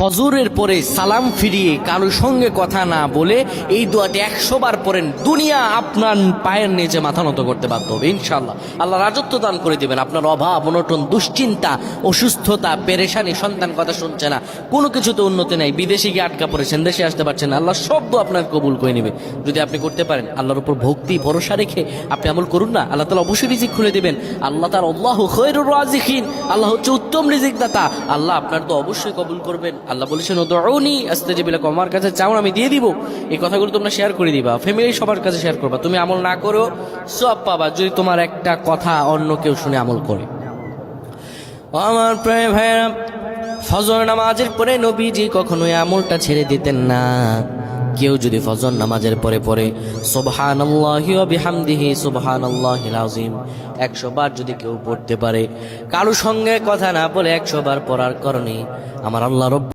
ফজরের পরে সালাম ফিরিয়ে কারোর সঙ্গে কথা না বলে এই দোয়াটি 100 বার পড়েন, দুনিয়া আপনার পায়ের নিচে মাথা নত করতে বাধ্য হবে ইনশাআল্লাহ। আল্লাহ রাজত্ব দান করে দিবেন। আপনার অভাব অনটন, দুশ্চিন্তা, অসুস্থতা, পেরেশানি, সন্তান কথা শুনছে না, কোনো কিছুতে উন্নতি নাই, বিদেশে গিয়ে আটকা পড়েছেন, দেশে আসতে পারছেন না, আল্লাহ সব দোয়া আপনার কবুল করে নেবে যদি আপনি করতে পারেন। আল্লাহর উপর ভক্তি ভরসা রেখে আপনি আমল করুন না, আল্লাহ তাআলা অবশ্যই রিজিক খুলে দিবেন। আল্লাহ তাআলা আল্লাহু খায়রুর রাজিকিন, আল্লাহ হচ্ছে উত্তম রিজিক দাতা। আল্লাহ আপনার তো অবশ্যই কবুল করবেন। আল্লাহ বলেছেন উদউনি আস্তাজিব লাকুম, আমার কাছে চাও আমি দিয়ে দিব। এই কথাগুলো তোমরা শেয়ার করে দিবা, ফ্যামিলি সবার কাছে শেয়ার করবা। তুমি আমল না করো সওয়াব পাবা যদি তোমার একটা কথা অন্য কেউ শুনে আমল করে। আমার প্রিয় ভাইরা, ফজর নামাজের পরে নবীজি কখনোই আমলটা ছেড়ে দিতেন না। কেউ যদি ফজর নামাজের পরে পরে সুবহানাল্লাহি ওয়া বিহামদিহি সুবহানাল্লাহিল আযীম 100 বার যদি কেউ পড়তে পারে, কারো সঙ্গে কথা না বলে 100 বার পড়ার কারণে আমার আল্লাহ